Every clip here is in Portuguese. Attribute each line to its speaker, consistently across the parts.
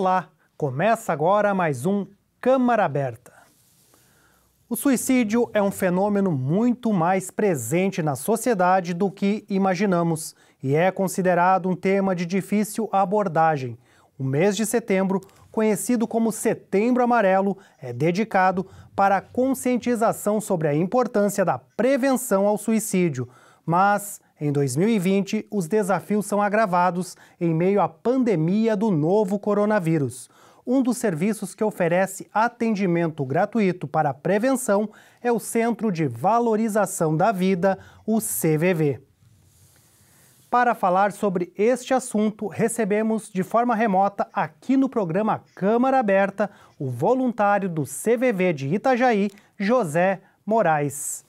Speaker 1: Olá, começa agora mais um Câmara Aberta. O suicídio é um fenômeno muito mais presente na sociedade do que imaginamos e é considerado um tema de difícil abordagem. O mês de setembro, conhecido como Setembro Amarelo, é dedicado para a conscientização sobre a importância da prevenção ao suicídio. Mas, em 2020, os desafios são agravados em meio à pandemia do novo coronavírus. Um dos serviços que oferece atendimento gratuito para a prevenção é o Centro de Valorização da Vida, o CVV. Para falar sobre este assunto, recebemos de forma remota aqui no programa Câmara Aberta o voluntário do CVV de Itajaí, José Moraes.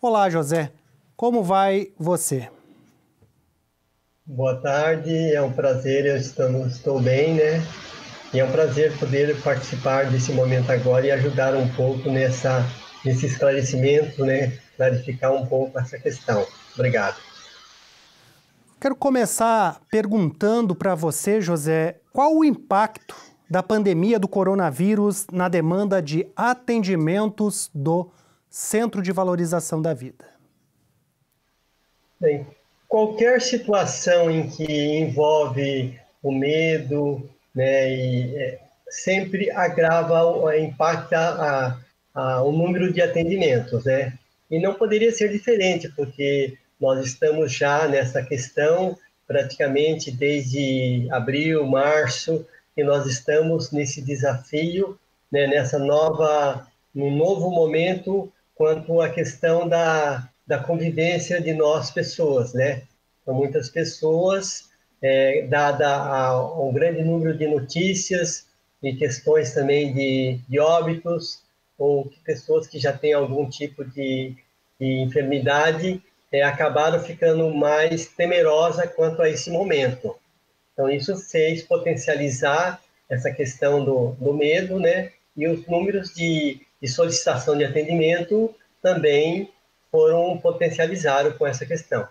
Speaker 1: Olá, José. Como vai você?
Speaker 2: Boa tarde, é um prazer, eu estou bem, né? E é um prazer poder participar desse momento agora e ajudar um pouco nesse esclarecimento, né? Clarificar um pouco essa questão. Obrigado.
Speaker 1: Quero começar perguntando para você, José, qual o impacto da pandemia do coronavírus na demanda de atendimentos do Centro de Valorização da Vida?
Speaker 2: Bem, qualquer situação em que envolve o medo, né, sempre agrava, impacta o número de atendimentos, né? E não poderia ser diferente, porque nós estamos já nessa questão praticamente desde abril, março, e nós estamos nesse desafio, né, num novo momento quanto à questão da convivência de nós pessoas, né? Então, muitas pessoas, dada ao grande número de notícias e questões também de óbitos, ou pessoas que já têm algum tipo de enfermidade, acabaram ficando mais temerosas quanto a esse momento. Então, isso fez potencializar essa questão do medo, né? E os números de solicitação de atendimento também foram potencializados com essa questão.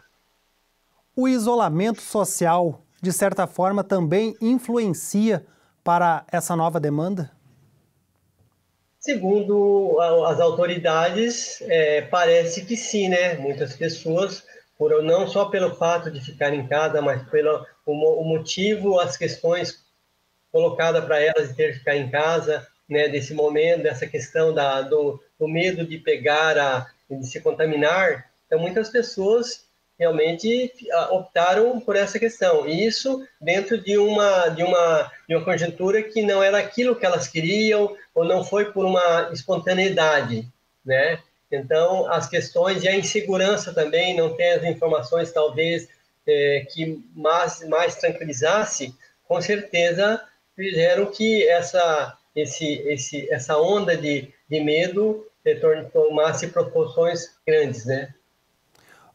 Speaker 1: O isolamento social, de certa forma, também influencia para essa nova demanda?
Speaker 2: Segundo as autoridades, parece que sim, né? Muitas pessoas, não só pelo fato de ficar em casa, mas pelo o motivo, as questões colocadas para elas de ter que ficar em casa, né? Desse momento, dessa questão do medo de de se contaminar. Então, muitas pessoas realmente optaram por essa questão. E isso dentro de uma conjuntura que não era aquilo que elas queriam, ou não foi por uma espontaneidade, né? Então, as questões e a insegurança também, não ter as informações, talvez, que mais tranquilizasse, com certeza fizeram que essa onda de medo tomasse proporções grandes, né?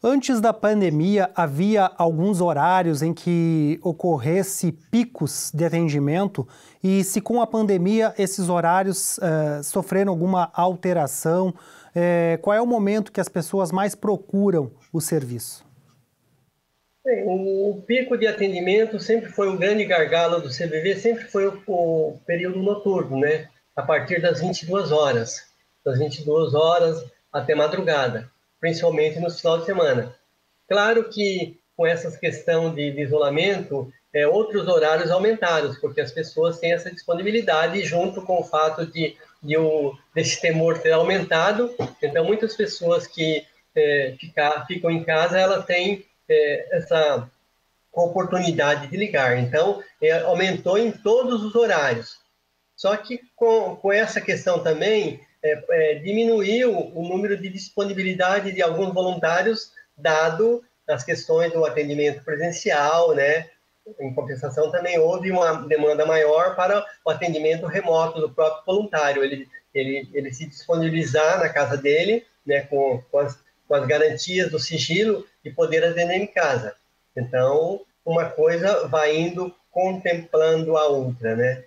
Speaker 1: Antes da pandemia, havia alguns horários em que ocorresse picos de atendimento e se com a pandemia esses horários sofreram alguma alteração, qual é o momento que as pessoas mais procuram o serviço?
Speaker 2: Bem, o pico de atendimento sempre foi o grande gargalo do CVV, sempre foi o período noturno, né? A partir das 22 horas, até madrugada, principalmente no final de semana. Claro que com essa questão de isolamento, outros horários aumentaram, porque as pessoas têm essa disponibilidade junto com o fato desse temor ter aumentado. Então, muitas pessoas que ficam em casa, elas têm essa oportunidade de ligar. Então, aumentou em todos os horários. Só que com essa questão também, diminuiu o número de disponibilidade de alguns voluntários, dado as questões do atendimento presencial, né? Em compensação, também houve uma demanda maior para o atendimento remoto do próprio voluntário. Ele se disponibilizar na casa dele, né, com as garantias do sigilo e poder atender em casa. Então, uma coisa vai indo contemplando a outra, né?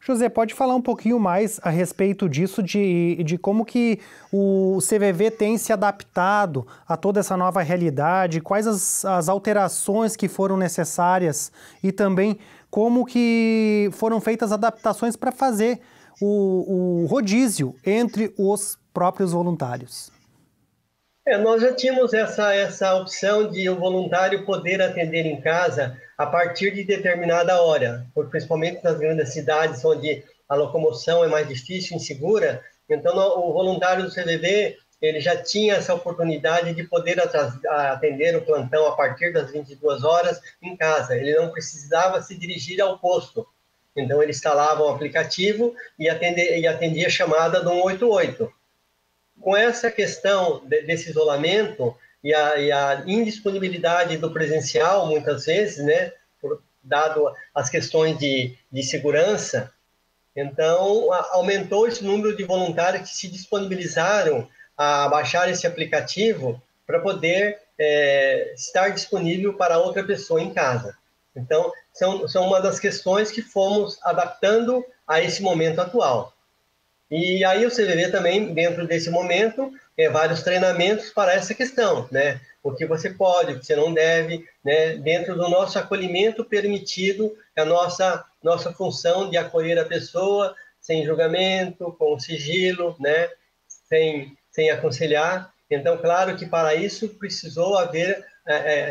Speaker 1: José, pode falar um pouquinho mais a respeito disso, de como que o CVV tem se adaptado a toda essa nova realidade, quais as alterações que foram necessárias e também como que foram feitas adaptações para fazer o rodízio entre os próprios voluntários.
Speaker 2: Nós já tínhamos essa opção de o voluntário poder atender em casa a partir de determinada hora, principalmente nas grandes cidades onde a locomoção é mais difícil, insegura. Então, o voluntário do CVV ele já tinha essa oportunidade de poder atender o plantão a partir das 22 horas em casa. Ele não precisava se dirigir ao posto. Então, ele instalava o aplicativo e atendia a chamada do 188. Com essa questão desse isolamento e a indisponibilidade do presencial, muitas vezes, né, dado as questões de segurança, então aumentou esse número de voluntários que se disponibilizaram a baixar esse aplicativo para poder estar disponível para outra pessoa em casa. Então, são uma das questões que fomos adaptando a esse momento atual. E aí o CVV também, dentro desse momento, vários treinamentos para essa questão, né? O que você pode, o que você não deve, né? Dentro do nosso acolhimento permitido, a nossa função de acolher a pessoa sem julgamento, com sigilo, né? Sem aconselhar. Então, claro que para isso precisou haver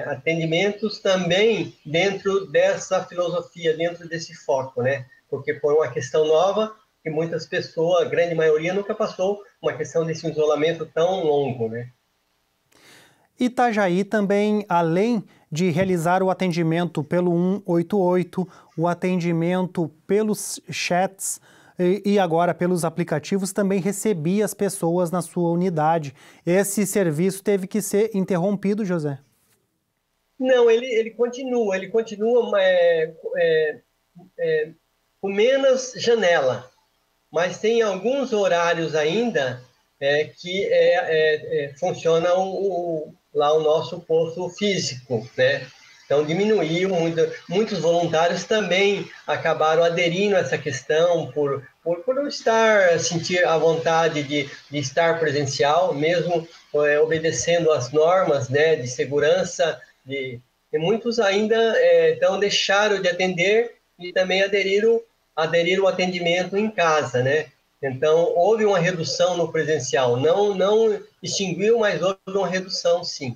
Speaker 2: atendimentos também dentro dessa filosofia, dentro desse foco, né? Porque foi uma questão nova, que muitas pessoas, a grande maioria, nunca passou uma questão desse isolamento tão longo, né?
Speaker 1: Itajaí também, além de realizar o atendimento pelo 188, o atendimento pelos chats e agora pelos aplicativos, também recebia as pessoas na sua unidade. Esse serviço teve que ser interrompido, José?
Speaker 2: Não, ele continua com menos janela. Mas tem alguns horários ainda que funciona lá o nosso posto físico, né? Então, diminuiu muito. Muitos voluntários também acabaram aderindo a essa questão por sentir a vontade de estar presencial, mesmo obedecendo às normas, né, de segurança. E muitos ainda então deixaram de atender e também aderiram ao atendimento em casa, né? Então, houve uma redução no presencial. Não extinguiu, mas houve uma redução, sim.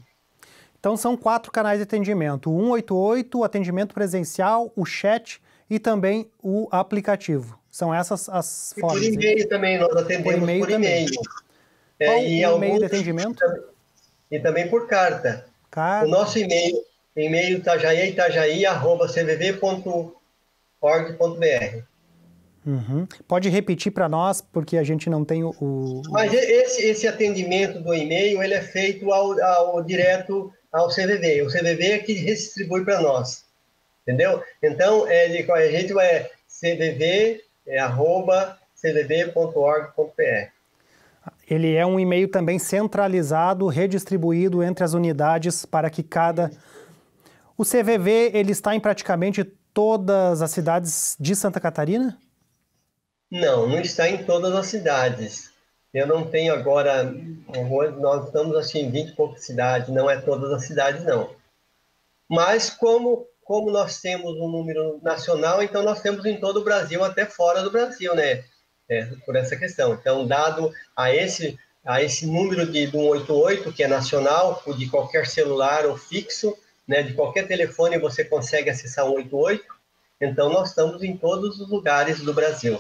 Speaker 1: Então, são 4 canais de atendimento. O 188, o atendimento presencial, o chat e também o aplicativo. São essas as formas.
Speaker 2: E por e-mail também, nós atendemos por e-mail.
Speaker 1: Qual o e-mail de atendimento?
Speaker 2: E também por carta. O nosso e-mail itajaí.cvv.org.br.
Speaker 1: Pode repetir para nós, porque a gente não tem o...
Speaker 2: Mas esse atendimento do e-mail, ele é feito direto ao CVV. O CVV é que distribui para nós, entendeu? Então, a gente vai cvv@cvv.org.br.
Speaker 1: Ele é um e-mail também centralizado, redistribuído entre as unidades para que cada... O CVV, ele está em praticamente todas as cidades de Santa Catarina?
Speaker 2: Não está em todas as cidades. Eu não tenho agora... Nós estamos, assim, em 20 e poucas cidades. Não é todas as cidades, não. Mas como nós temos um número nacional, então nós temos em todo o Brasil, até fora do Brasil, né? Por essa questão. Então, dado a esse número do 188, que é nacional, de qualquer celular ou fixo, né, de qualquer telefone você consegue acessar o 188, então nós estamos em todos os lugares do Brasil.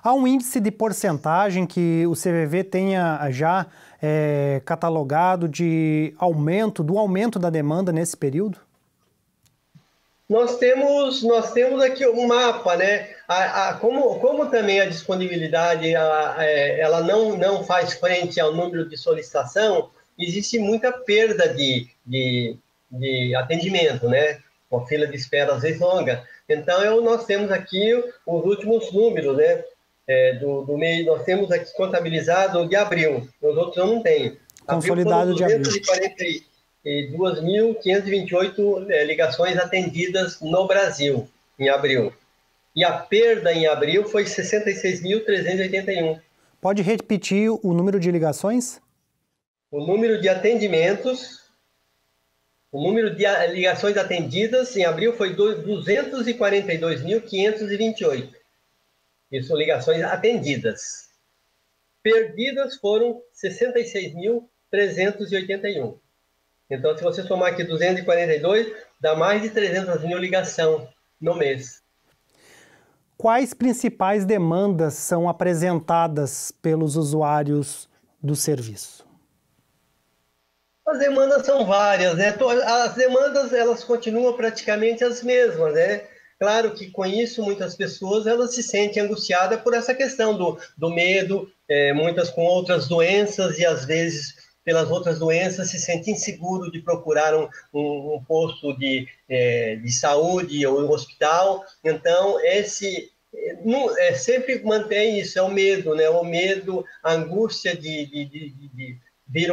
Speaker 1: Há um índice de porcentagem que o CVV tenha já catalogado do aumento da demanda nesse período?
Speaker 2: Nós temos aqui um mapa, né? Como também a disponibilidade ela não faz frente ao número de solicitação, existe muita perda de atendimento, né? Uma fila de espera às vezes longa. Então, nós temos aqui os últimos números, né? Do mês, nós temos aqui contabilizado de abril, os outros eu não tenho.
Speaker 1: Consolidado de abril.
Speaker 2: 242.528 ligações atendidas no Brasil, em abril. E a perda em abril foi 66.381.
Speaker 1: Pode repetir o número de ligações?
Speaker 2: O número de atendimentos O número de ligações atendidas em abril foi 242.528. Isso são ligações atendidas. Perdidas foram 66.381. Então, se você somar aqui 242, dá mais de 300 mil ligações no mês.
Speaker 1: Quais principais demandas são apresentadas pelos usuários do serviço?
Speaker 2: As demandas são várias, né? As demandas, elas continuam praticamente as mesmas, né? Claro que com isso, muitas pessoas, elas se sentem angustiadas por essa questão do medo, muitas com outras doenças e, às vezes, pelas outras doenças, se sentem inseguros de procurar um posto de saúde ou um hospital. Então, sempre mantém isso, é o medo, né? O medo, a angústia de vir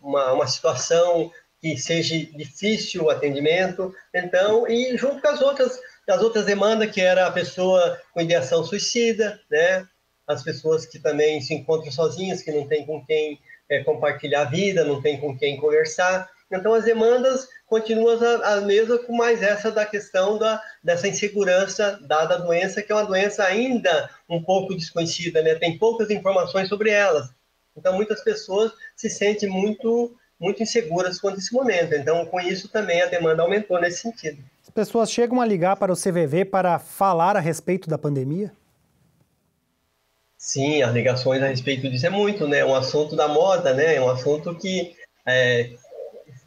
Speaker 2: uma situação que seja difícil o atendimento. Então, e junto com as outras demandas, que era a pessoa com ideação suicida, né? As pessoas que também se encontram sozinhas, que não tem com quem compartilhar a vida, não tem com quem conversar. Então, as demandas continuam as mesmas, com mais essa da questão dessa insegurança dada a doença, que é uma doença ainda um pouco desconhecida, né? Tem poucas informações sobre elas. Então, muitas pessoas se sentem muito, muito inseguras quanto a esse momento. Então, com isso também a demanda aumentou nesse sentido.
Speaker 1: As pessoas chegam a ligar para o CVV para falar a respeito da pandemia?
Speaker 2: Sim, as ligações a respeito disso é muito, né? É um assunto da moda, né? É um assunto que,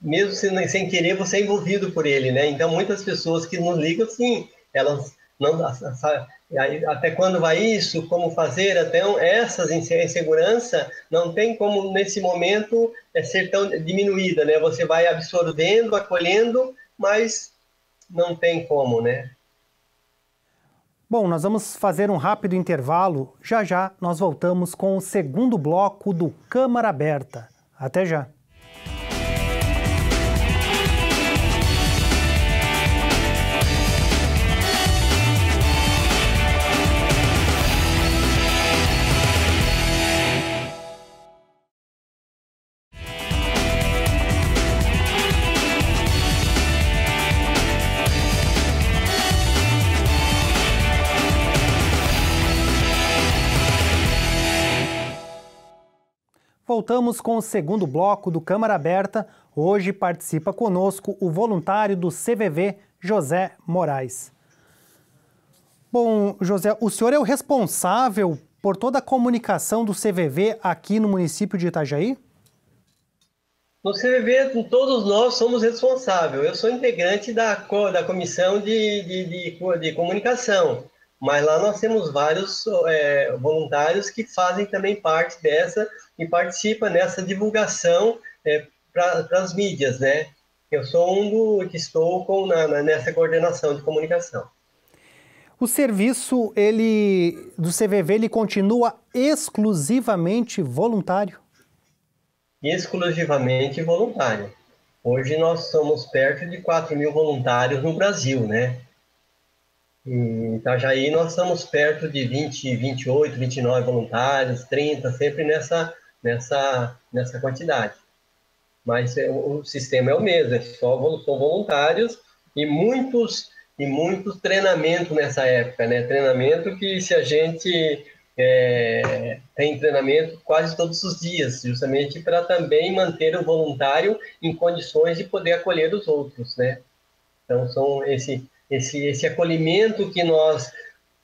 Speaker 2: mesmo sem querer, você é envolvido por ele, né? Então, muitas pessoas que nos ligam, sim, elas não... Até quando vai isso? Como fazer? Até essas insegurança não tem como, nesse momento, ser tão diminuída, né? Você vai absorvendo, acolhendo, mas não tem como, né?
Speaker 1: Bom, nós vamos fazer um rápido intervalo. Já já nós voltamos com o segundo bloco do Câmara Aberta. Até já! Voltamos com o segundo bloco do Câmara Aberta. Hoje participa conosco o voluntário do CVV, José Moraes. Bom, José, o senhor é o responsável por toda a comunicação do CVV aqui no município de Itajaí?
Speaker 2: No CVV, todos nós somos responsáveis. Eu sou integrante da comissão de comunicação, mas lá nós temos vários voluntários que fazem também parte dessa e participam nessa divulgação para as mídias, né? Eu sou que estou nessa coordenação de comunicação.
Speaker 1: O serviço do CVV ele continua exclusivamente voluntário?
Speaker 2: Exclusivamente voluntário. Hoje nós somos perto de 4.000 voluntários no Brasil, né? Em Itajaí nós estamos perto de 20, 28, 29 voluntários, 30, sempre nessa quantidade. Mas o sistema é o mesmo, são voluntários e muitos treinamentos nessa época, né? Treinamento que se a gente tem treinamento quase todos os dias, justamente para também manter o voluntário em condições de poder acolher os outros, né? Então, são esse acolhimento que nós,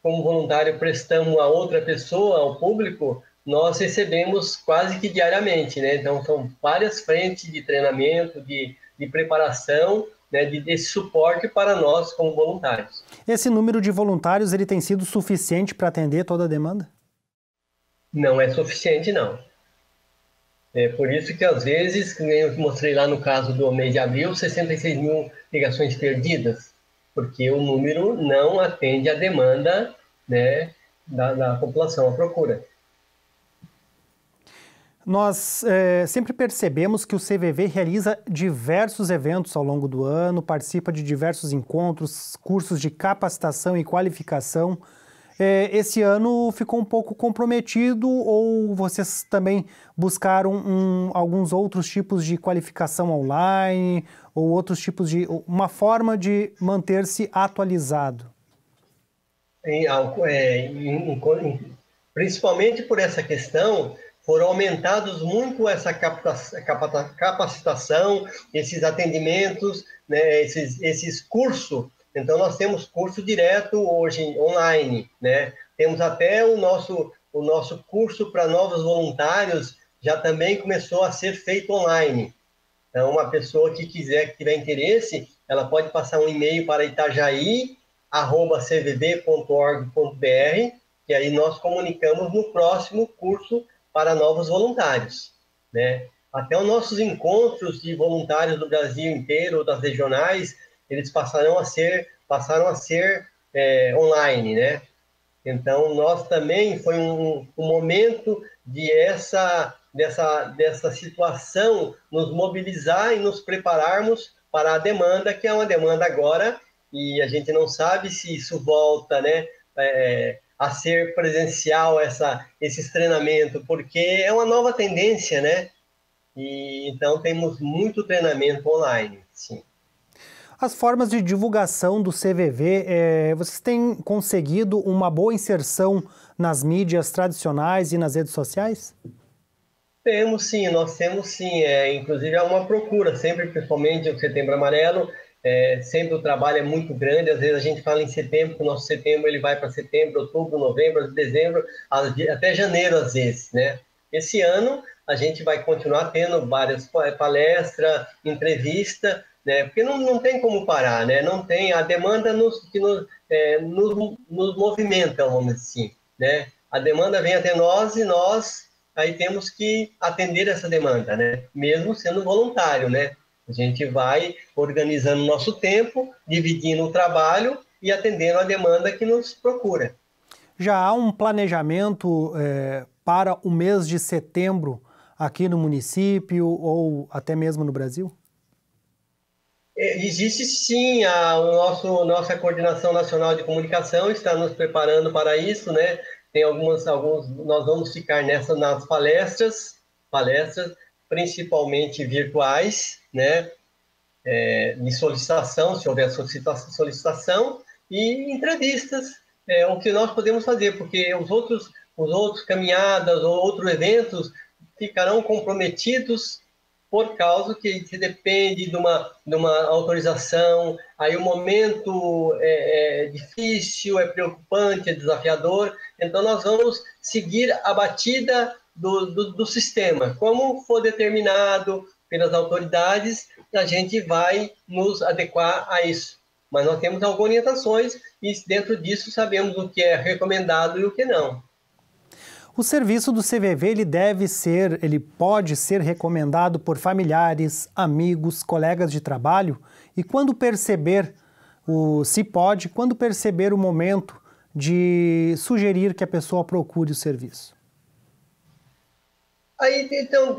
Speaker 2: como voluntário, prestamos a outra pessoa, ao público, nós recebemos quase que diariamente, né? Então, são várias frentes de treinamento, de preparação, né, desse suporte para nós como voluntários.
Speaker 1: Esse número de voluntários ele tem sido suficiente para atender toda a demanda?
Speaker 2: Não é suficiente, não. É por isso que, às vezes, como eu mostrei lá no caso do mês de abril, 66 mil ligações perdidas, porque o número não atende à demanda, né, da população, à procura.
Speaker 1: Nós sempre percebemos que o CVV realiza diversos eventos ao longo do ano, participa de diversos encontros, cursos de capacitação e qualificação. esse ano ficou um pouco comprometido ou vocês também buscaram alguns outros tipos de qualificação online ou outros tipos de... uma forma de manter-se atualizado?
Speaker 2: Principalmente por essa questão, foram aumentados muito essa capacitação, esses atendimentos, né, esses cursos. Então, nós temos curso direto hoje, online, né? Temos até o nosso curso para novos voluntários, já também começou a ser feito online. Então, uma pessoa que quiser, que tiver interesse, ela pode passar um e-mail para itajaí@cvb.org.br, que aí nós comunicamos no próximo curso para novos voluntários, né? Até os nossos encontros de voluntários do Brasil inteiro, das regionais, eles passaram a ser online, né? Então, nós também foi um momento dessa situação nos mobilizar e nos prepararmos para a demanda, que é uma demanda agora, e a gente não sabe se isso volta, né, a ser presencial, esses treinamentos, porque é uma nova tendência, né? E então temos muito treinamento online, sim.
Speaker 1: As formas de divulgação do CVV, vocês têm conseguido uma boa inserção nas mídias tradicionais e nas redes sociais?
Speaker 2: Temos sim, nós temos sim. Inclusive há uma procura, sempre, principalmente o Setembro Amarelo, sempre o trabalho é muito grande. Às vezes a gente fala em setembro, que o nosso setembro ele vai para setembro, outubro, novembro, dezembro, até janeiro às vezes, né? Esse ano a gente vai continuar tendo várias palestras, entrevistas, né? Porque não tem como parar, né? Não tem, a demanda nos movimenta, vamos dizer assim, né? A demanda vem até nós e nós aí temos que atender essa demanda, né? Mesmo sendo voluntário, né? A gente vai organizando o nosso tempo, dividindo o trabalho e atendendo a demanda que nos procura.
Speaker 1: Já há um planejamento para o mês de setembro aqui no município ou até mesmo no Brasil?
Speaker 2: Existe sim, nossa Coordenação Nacional de Comunicação está nos preparando para isso, né? Tem alguns, nós vamos ficar nas palestras, principalmente virtuais, né? De solicitação, se houver solicitação, e entrevistas, o que nós podemos fazer, porque os outros caminhadas ou outros eventos ficarão comprometidos por causa que se depende de uma autorização, aí o momento é difícil, é preocupante, é desafiador, então nós vamos seguir a batida do sistema, como for determinado pelas autoridades, a gente vai nos adequar a isso. Mas nós temos algumas orientações e dentro disso sabemos o que é recomendado e o que não.
Speaker 1: O serviço do CVV ele pode ser recomendado por familiares, amigos, colegas de trabalho e quando perceber quando perceber o momento de sugerir que a pessoa procure o serviço.
Speaker 2: Aí, então,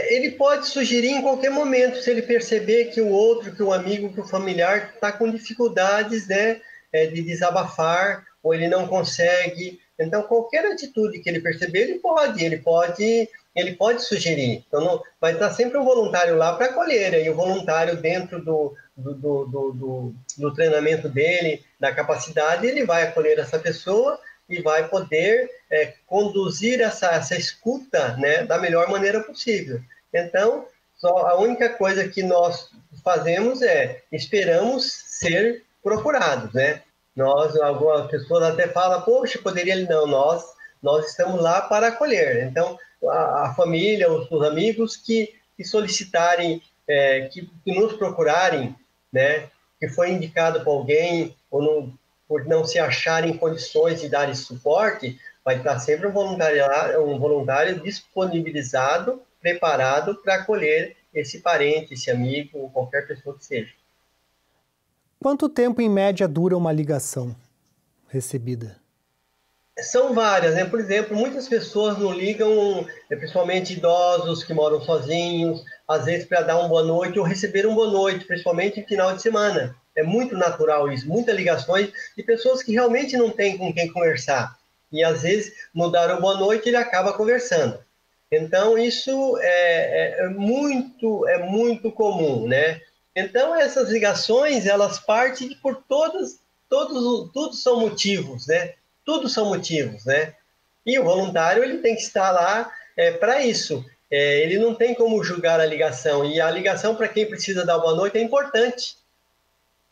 Speaker 2: ele pode sugerir em qualquer momento, se ele perceber que o outro, que o amigo, que o familiar está com dificuldades, né, de desabafar, ou ele não consegue. Então, qualquer atitude que ele perceber, ele pode sugerir. Então, vai estar sempre um voluntário lá para acolher, e o voluntário dentro do treinamento dele, da capacidade, ele vai acolher essa pessoa e vai poder conduzir essa escuta, né, da melhor maneira possível. Então, só a única coisa que nós fazemos esperamos ser procurados, né? Algumas pessoas até falam, poxa, poderia ele não, nós estamos lá para acolher. Então, a família, os amigos que solicitarem, que nos procurarem, né, que foi indicado por alguém ou por não se acharem em condições de dar esse suporte, vai estar sempre um voluntário disponibilizado, preparado para acolher esse parente, esse amigo, ou qualquer pessoa que seja.
Speaker 1: Quanto tempo, em média, dura uma ligação recebida?
Speaker 2: São várias, né? Por exemplo, muitas pessoas não ligam, principalmente idosos que moram sozinhos, às vezes para dar uma boa noite ou receber uma boa noite, principalmente em final de semana. É muito natural isso, muitas ligações de pessoas que realmente não têm com quem conversar. E às vezes, no dar o boa noite, ele acaba conversando. Então, isso é muito comum, né? Então, essas ligações, elas partem por todos são motivos, né? Tudo são motivos, né? E o voluntário, ele tem que estar lá para isso. Ele não tem como julgar a ligação. E a ligação, para quem precisa dar boa noite, é importante.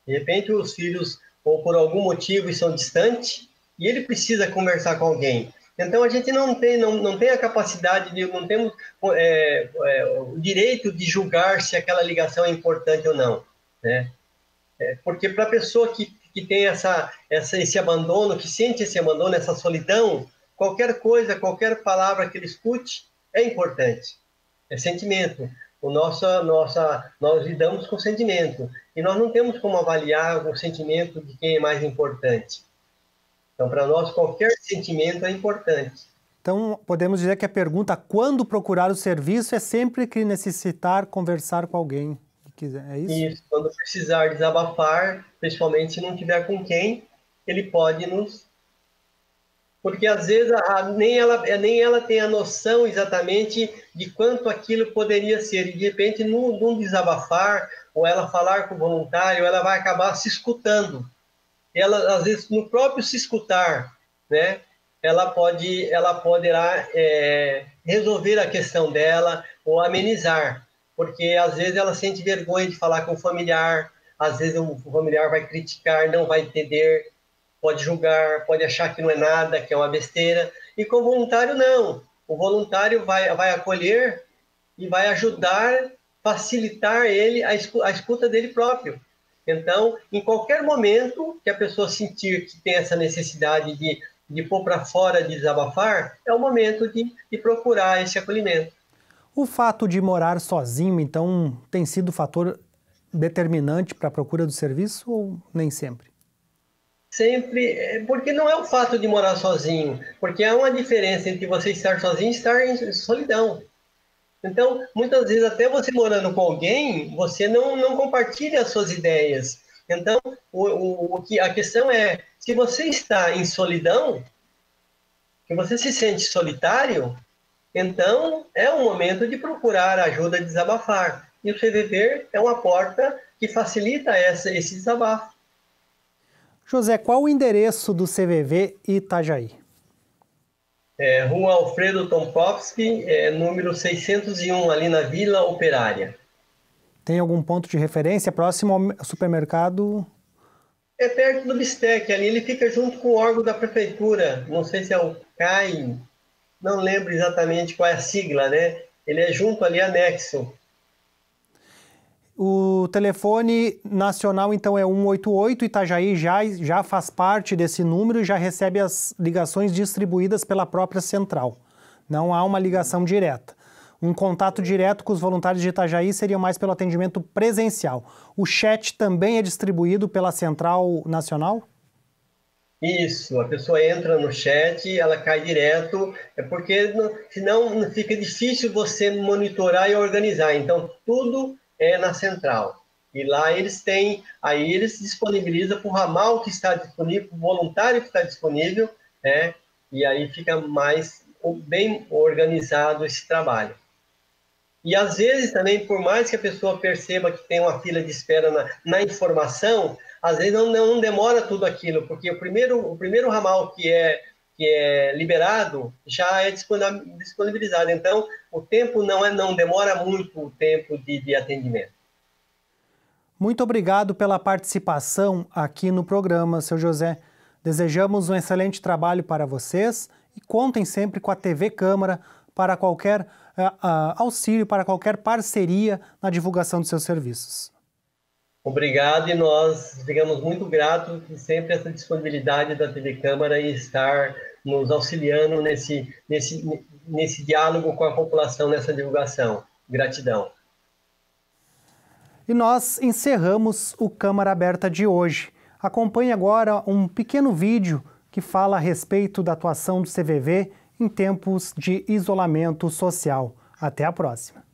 Speaker 2: De repente, os filhos, ou por algum motivo, estão distantes, e ele precisa conversar com alguém. Então, a gente não tem a capacidade, não temos o direito de julgar se aquela ligação é importante ou não, né? Porque para a pessoa que tem esse abandono, que sente esse abandono, essa solidão, qualquer coisa, qualquer palavra que ele escute é importante. É sentimento. Nós lidamos com sentimento. E nós não temos como avaliar o sentimento de quem é mais importante. Então, para nós, qualquer sentimento é importante.
Speaker 1: Então, podemos dizer que a pergunta quando procurar o serviço é sempre que necessitar conversar com alguém. É isso?
Speaker 2: Isso, quando precisar desabafar, principalmente se não tiver com quem, ele pode nos... Porque às vezes nem ela tem a noção exatamente de quanto aquilo poderia ser. E de repente, num desabafar, ou ela falar com o voluntário, ela vai acabar se escutando. Ela, às vezes, no próprio se escutar, né, ela poderá resolver a questão dela ou amenizar. Porque às vezes ela sente vergonha de falar com o familiar, às vezes o familiar vai criticar, não vai entender, pode julgar, pode achar que não é nada, que é uma besteira. E com o voluntário, não. O voluntário vai acolher e vai ajudar, facilitar ele a escuta dele próprio. Então, em qualquer momento que a pessoa sentir que tem essa necessidade de pôr para fora, de desabafar, é o momento de procurar esse acolhimento.
Speaker 1: O fato de morar sozinho, então, tem sido fator determinante para a procura do serviço ou nem sempre?
Speaker 2: Sempre, porque não é o fato de morar sozinho, porque há uma diferença entre você estar sozinho e estar em solidão. Então, muitas vezes, até você morando com alguém, você não compartilha as suas ideias. Então, a questão é, se você está em solidão, que você se sente solitário, então é o momento de procurar ajuda, de desabafar. E o CVV é uma porta que facilita esse desabafo.
Speaker 1: José, qual o endereço do CVV Itajaí?
Speaker 2: Rua Alfredo Tomkowski, número 601, ali na Vila Operária.
Speaker 1: Tem algum ponto de referência próximo ao supermercado?
Speaker 2: É perto do Bistec, ali ele fica junto com o órgão da prefeitura. Não sei se é o CAI, não lembro exatamente qual é a sigla, né? Ele é junto ali, anexo.
Speaker 1: O telefone nacional, então, é 188, Itajaí já faz parte desse número e já recebe as ligações distribuídas pela própria central. Não há uma ligação direta. Um contato direto com os voluntários de Itajaí seria mais pelo atendimento presencial. O chat também é distribuído pela central nacional?
Speaker 2: Isso, a pessoa entra no chat, ela cai direto, porque senão fica difícil você monitorar e organizar. Então, tudo é na central. E lá eles disponibilizam para o ramal que está disponível, para o voluntário que está disponível, né? E aí fica bem organizado esse trabalho. E às vezes também, por mais que a pessoa perceba que tem uma fila de espera na informação, às vezes não demora tudo aquilo, porque o primeiro ramal que é liberado já é disponibilizado. Então, o tempo não demora muito o tempo de atendimento.
Speaker 1: Muito obrigado pela participação aqui no programa, seu José. Desejamos um excelente trabalho para vocês e contem sempre com a TV Câmara para qualquer auxílio, para qualquer parceria na divulgação dos seus serviços.
Speaker 2: Obrigado, e nós ficamos muito gratos por sempre essa disponibilidade da TV Câmara e estar nos auxiliando nesse diálogo com a população, nessa divulgação. Gratidão.
Speaker 1: E nós encerramos o Câmara Aberta de hoje. Acompanhe agora um pequeno vídeo que fala a respeito da atuação do CVV em tempos de isolamento social. Até a próxima.